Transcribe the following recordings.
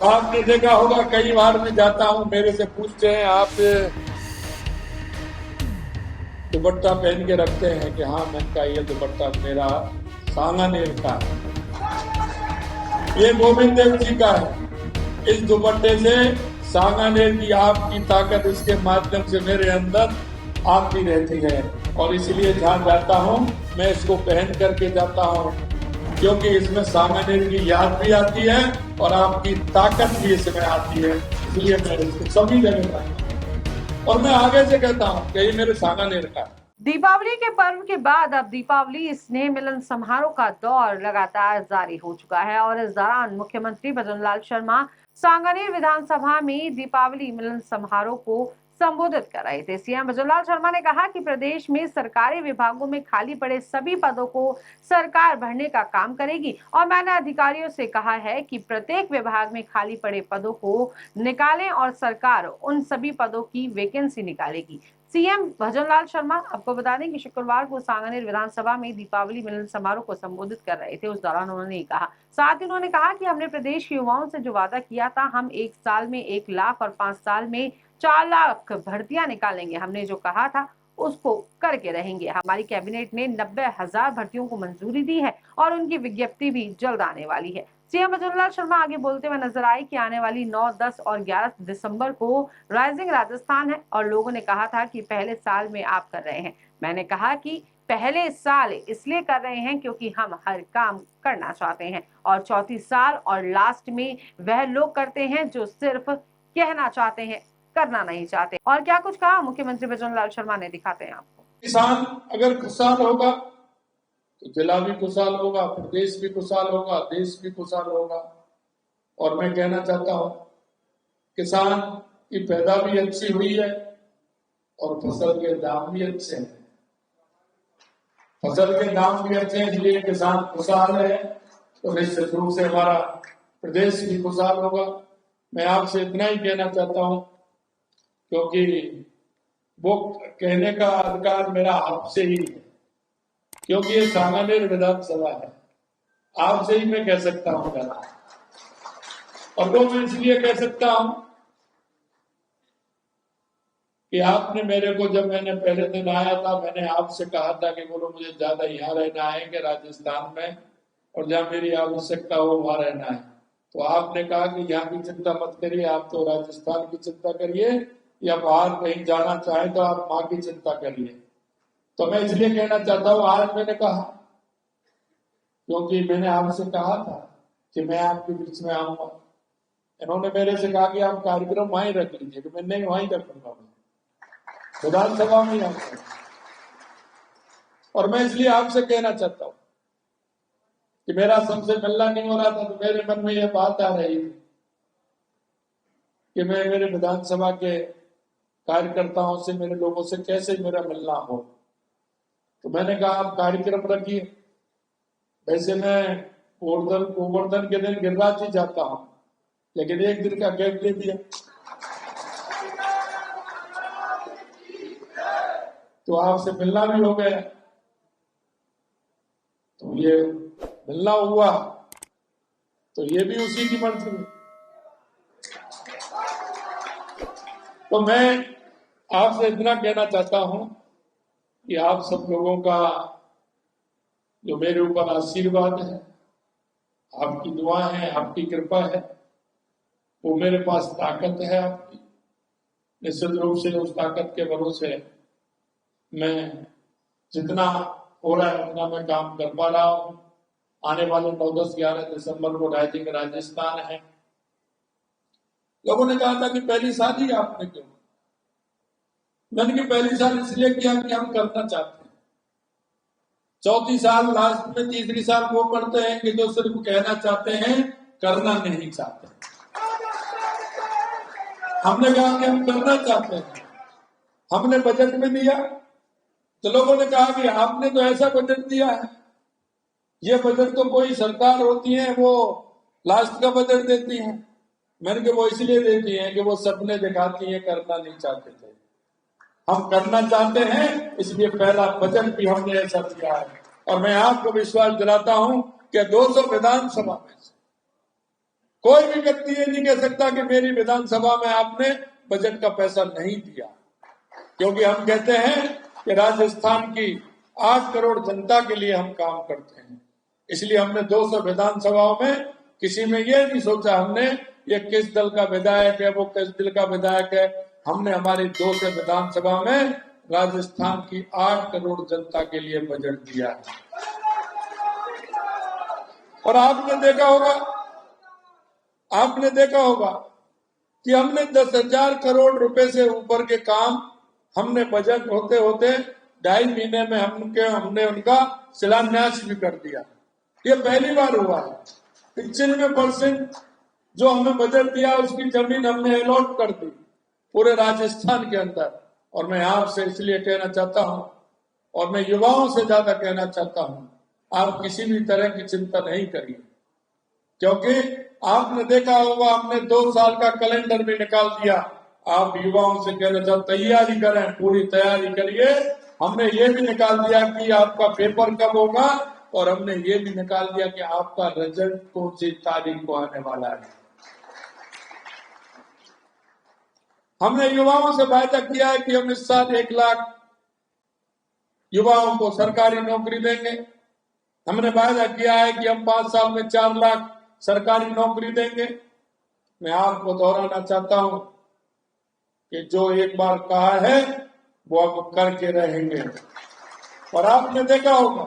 आपने देखा होगा कई बार मैं जाता हूं, मेरे से पूछते हैं आप दुपट्टा पहन के रखते हैं कि हाँ, मैंने कहा ये दुपट्टा मेरा सांगानेर का है, ये गोविंद देव जी का है। इस दुपट्टे से सांगानेर की आपकी ताकत, इसके माध्यम से मेरे अंदर आती रहती है और इसलिए जहाँ जाता हूँ मैं इसको पहन करके जाता हूँ, क्योंकि इसमें सांगानेर की याद भी आती है और आपकी ताकत भी इसमें आती है। इसलिए मैं इसको सभी जगह करता हूँ और मैं आगे से कहता हूँ कि ये मेरे सांगानेर का है। दीपावली के पर्व के बाद अब दीपावली स्नेह मिलन समारोह का दौर लगातार जारी हो चुका है और इस दौरान मुख्यमंत्री भजनलाल शर्मा सांगानेर विधानसभा में दीपावली मिलन समारोह को संबोधित कर रहे थे। सीएम भजनलाल शर्मा ने कहा कि प्रदेश में सरकारी विभागों में खाली पड़े सभी पदों को सरकार भरने का काम करेगी और मैंने अधिकारियों से कहा है कि प्रत्येक विभाग में खाली पड़े पदों को निकालें और सरकार उन सभी पदों की वैकेंसी निकालेगी। सीएम भजनलाल शर्मा आपको बता दें कि शुक्रवार को सांगानेर विधानसभा में दीपावली मिलन समारोह को संबोधित कर रहे थे। उस दौरान उन्होंने कहा, साथ ही उन्होंने कहा कि हमने प्रदेश के युवाओं से जो वादा किया था, हम 1 साल में 1 लाख और 5 साल में 4 लाख भर्तियां निकालेंगे। हमने जो कहा था उसको करके रहेंगे। हमारी कैबिनेट ने 90,000 भर्तियों को मंजूरी दी है और उनकी विज्ञप्ति भी जल्द आने वाली है। सीएम भजनलाल शर्मा आगे बोलते हुए नजर आए कि आने वाली 9, 10 और 11 दिसंबर को राइजिंग राजस्थान है और लोगों ने कहा था कि पहले साल में आप कर रहे हैं। मैंने कहा कि पहले साल इसलिए कर रहे हैं क्योंकि हम हर काम करना चाहते हैं और चौथी साल और लास्ट में वह लोग करते हैं जो सिर्फ कहना चाहते हैं, करना नहीं चाहते। और क्या कुछ कहा मुख्यमंत्री भजनलाल शर्मा ने, दिखाते हैं आपको। किसान अगर खुशहाल होगा तो जिला भी खुशहाल होगा, प्रदेश भी खुशहाल होगा, देश भी खुशहाल होगा। और मैं कहना चाहता हूं, किसान की पैदा भी अच्छी हुई है और फसल के दाम भी अच्छे हैं। फसल के दाम भी अच्छे हैं, इसलिए किसान खुशहाल है तो निश्चित रूप से हमारा प्रदेश भी खुशहाल होगा। मैं आपसे इतना ही कहना चाहता हूं, क्योंकि वो कहने का अधिकार मेरा आपसे ही है, क्योंकि ये सांगानेर विधानसभा है, आपसे ही मैं कह सकता हूं। और वो मैं इसलिए कह सकता हूं कि आपने मेरे को, जब मैंने पहले दिन आया था, मैंने आपसे कहा था कि बोलो मुझे ज्यादा यहाँ रहना है कि राजस्थान में, और जहां मेरी आवश्यकता हो वहां रहना है। तो आपने कहा कि यहाँ की चिंता मत करिए, आप तो राजस्थान की चिंता करिए, या बाहर कहीं जाना चाहे तो आप माँ की चिंता करिए। तो मैं इसलिए कहना चाहता हूँ, आज मैंने कहा क्योंकि मैंने आपसे कहा था कि मैं आपके बीच में आऊंगा। इन्होंने मेरे से कहा कि आप कार्यक्रम वहीं रख लीजिए, कि मैं नहीं वहीं रखूंगा, विधानसभा में आऊंगा। और मैं इसलिए आपसे कहना चाहता हूं कि मेरा सबसे मिलना नहीं हो रहा था, तो मेरे मन में यह बात आ रही थी कि मैं मेरे विधानसभा के कार्यकर्ताओं से, मेरे लोगों से कैसे मेरा मिलना हो। तो मैंने कहा आप कार्यक्रम रखिए। वैसे मैं गोवर्धन के दिन गिरिराज जी जाता हूं, लेकिन एक दिन का गैप दे दिया, तो आपसे मिलना भी हो गया। तो ये मिलना हुआ तो ये भी उसी की मर्जी है। तो मैं आपसे इतना कहना चाहता हूं कि आप सब लोगों का जो मेरे ऊपर आशीर्वाद है, आपकी दुआ है, आपकी कृपा है, वो मेरे पास ताकत है आपकी। निश्चित रूप से उस ताकत के भरोसे मैं जितना हो रहा है उतना मैं काम कर पा रहा हूं। आने वाले 9, 10, 11 दिसंबर को राइजिंग राजस्थान है। लोगों ने कहा था कि पहली शादी आपने क्यों? मैंने कि पहली साल इसलिए किया कि हम करना चाहते हैं, चौथी साल लास्ट में, तीसरी साल वो करते हैं कि जो सिर्फ कहना चाहते हैं, करना नहीं चाहते। हमने कहा कि हम करना चाहते हैं। हमने बजट में दिया तो लोगों ने कहा कि आपने तो ऐसा बजट दिया है, ये बजट तो कोई सरकार होती है वो लास्ट का बजट देती है। मैंने कहा वो इसलिए देती है कि वो सपने दिखाती है, करना नहीं चाहते थे। हम करना चाहते हैं, इसलिए पहला बजट भी हमने ऐसा दिया है। और मैं आपको विश्वास दिलाता हूं कि 200 विधानसभा में से कोई भी व्यक्ति ये नहीं कह सकता कि मेरी विधानसभा में आपने बजट का पैसा नहीं दिया, क्योंकि हम कहते हैं कि राजस्थान की 8 करोड़ जनता के लिए हम काम करते हैं। इसलिए हमने 200 विधानसभाओं में किसी में ये नहीं सोचा हमने ये किस दल का विधायक है, वो किस दल का विधायक है। हमने हमारी 200 विधानसभा में राजस्थान की 8 करोड़ जनता के लिए बजट दिया है। और आपने देखा होगा कि हमने 10,000 करोड़ रुपए से ऊपर के काम हमने बजट होते होते 2.5 महीने में हमने उनका शिलान्यास भी कर दिया। ये पहली बार हुआ है। 95% जो हमें बजट दिया उसकी जमीन हमने अलॉट कर दी पूरे राजस्थान के अंदर। और मैं आपसे इसलिए कहना चाहता हूं, और मैं युवाओं से ज्यादा कहना चाहता हूं, आप किसी भी तरह की चिंता नहीं करिए, क्योंकि आपने देखा होगा हमने 2 साल का कैलेंडर भी निकाल दिया। आप युवाओं से कहना चाहते तैयारी करें, पूरी तैयारी करिए। हमने ये भी निकाल दिया कि आपका पेपर कब होगा, और हमने ये भी निकाल दिया कि आपका रिजल्ट कौन सी तारीख को आने वाला है। हमने युवाओं से वायदा किया है कि हम इस साल 1 लाख युवाओं को सरकारी नौकरी देंगे। हमने वायदा किया है कि हम 5 साल में 4 लाख सरकारी नौकरी देंगे। मैं आपको दोहराना चाहता हूं कि जो एक बार कहा है वो अब करके रहेंगे। और आपने देखा होगा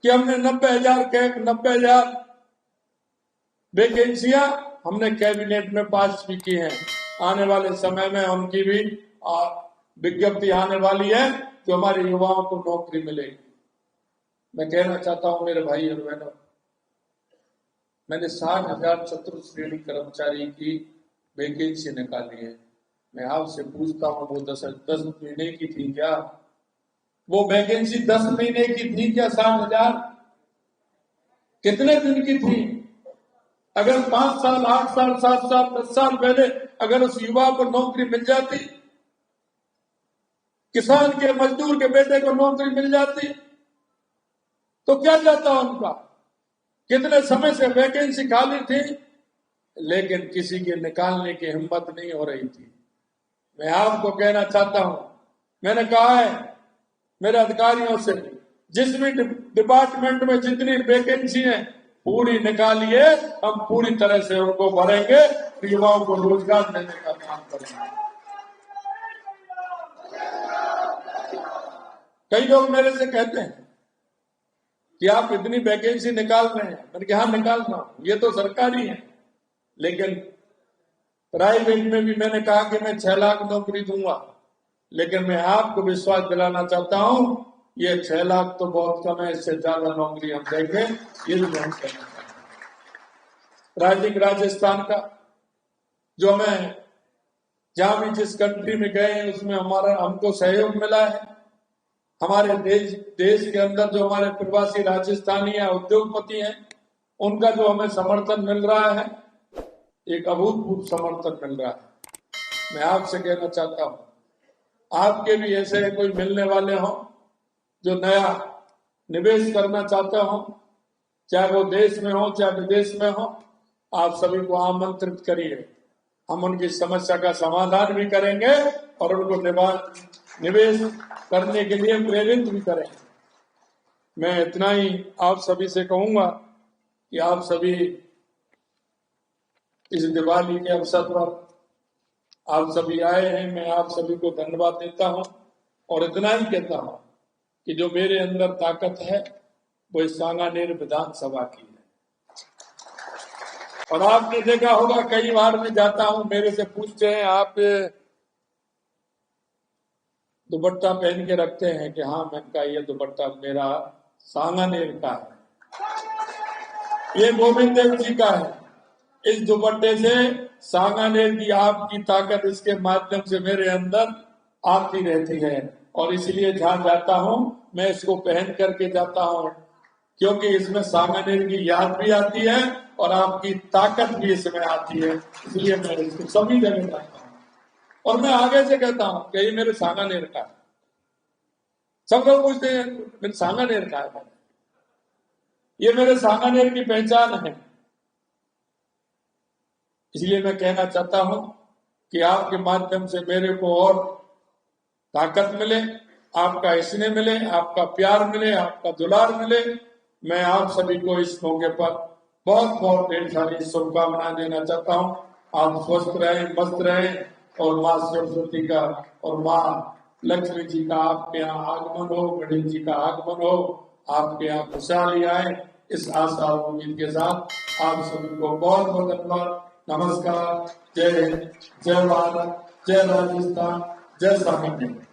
कि हमने 90,000 वैकेंसियां हमने कैबिनेट में पास भी की हैं। आने वाले समय में उनकी भी विज्ञप्ति आने वाली है जो हमारे युवाओं को नौकरी मिलेगी। मैं कहना चाहता हूं मेरे भाई और बहनों, मैंने 60,000 चतुर्थ श्रेणी कर्मचारी की वैकेंसी निकाली है। मैं आपसे पूछता हूं वो 10 महीने की थी क्या? वो वैकेंसी 10 महीने की थी क्या? 60,000 कितने दिन की थी? अगर 5 साल, 8 साल, 7 साल, 10 साल पहले अगर उस युवा को नौकरी मिल जाती, किसान के मजदूर के बेटे को नौकरी मिल जाती, तो क्या जाता उनका? कितने समय से वैकेंसी खाली थी, लेकिन किसी के निकालने की हिम्मत नहीं हो रही थी। मैं आपको कहना चाहता हूं, मैंने कहा है मेरे अधिकारियों से, जिस भी डिपार्टमेंट में जितनी वैकेंसी है पूरी निकालिए, हम पूरी तरह से उनको भरेंगे, युवाओं को रोजगार देने का काम करेंगे। कई लोग मेरे से कहते हैं कि आप इतनी वैकेंसी निकाल रहे हैं। मैंने कहा हाँ निकाल रहा हूं, ये तो सरकारी है, लेकिन प्राइवेट में भी मैंने कहा कि मैं 6 लाख नौकरी दूंगा। लेकिन मैं आपको विश्वास दिलाना चाहता हूं, ये 6 लाख तो बहुत कम है, इससे ज्यादा नौकरी हम देंगे। ये भी हम करना राजनीतिक राजस्थान का जो हमें जहां भी जिस कंट्री में गए उसमें हमको सहयोग मिला है। हमारे देश के अंदर जो हमारे प्रवासी राजस्थानी है, उद्योगपति हैं, उनका जो हमें समर्थन मिल रहा है, एक अभूतपूर्व समर्थन मिल रहा है। मैं आपसे कहना चाहता हूं, आपके भी ऐसे कोई मिलने वाले हो जो नया निवेश करना चाहते हो, चाहे वो देश में हो चाहे विदेश में हो, आप सभी को आमंत्रित करिए। हम उनकी समस्या का समाधान भी करेंगे और उनको निवेश करने के लिए प्रेरित भी करेंगे। मैं इतना ही आप सभी से कहूंगा कि आप सभी इस दिवाली के अवसर पर आप सभी आए हैं, मैं आप सभी को धन्यवाद देता हूं। और इतना ही कहता हूं कि जो मेरे अंदर ताकत है वो इस सांगानेर विधानसभा की है। और आपने देखा होगा कई बार मैं जाता हूं, मेरे से पूछते हैं आप दुपट्टा पहन के रखते हैं कि हाँ, मैंने कहा ये दुपट्टा मेरा सांगानेर का है, ये गोविंद देव जी का है। इस दुपट्टे से सांगानेर की आपकी ताकत इसके माध्यम से मेरे अंदर आती रहती है। और इसलिए जहां जाता हूं मैं इसको पहन करके जाता हूं, क्योंकि इसमें सांगानेर की याद भी आती है और आपकी ताकत भी इसमें आती है। इसलिए मैं इसको सभी जगह जाता हूं और मैं आगे से कहता हूं कि ये मेरे सांगानेर का है। सब लोग पूछते हैं मेरे सांगानेर का है, ये मेरे सांगानेर की पहचान है। इसलिए मैं कहना चाहता हूं कि आपके माध्यम से मेरे को और ताकत मिले, आपका स्नेह मिले, आपका प्यार मिले, आपका दुलार मिले। मैं आप सभी को इस मौके पर बहुत बहुत ढेर सारी शुभकामनाएं देना चाहता हूं। आप स्वस्थ रहें, मस्त रहें और माँ सरस्वती का और माँ लक्ष्मी जी का आपके यहाँ आगमन हो, गणेश जी का आगमन हो, आपके यहाँ खुशहाली आए। इस आशा और उम्मीद के साथ आप सभी को बहुत बहुत धन्यवाद। नमस्कार। जय हिंद, जय भारत, जय राजस्थान, जय साहित्य।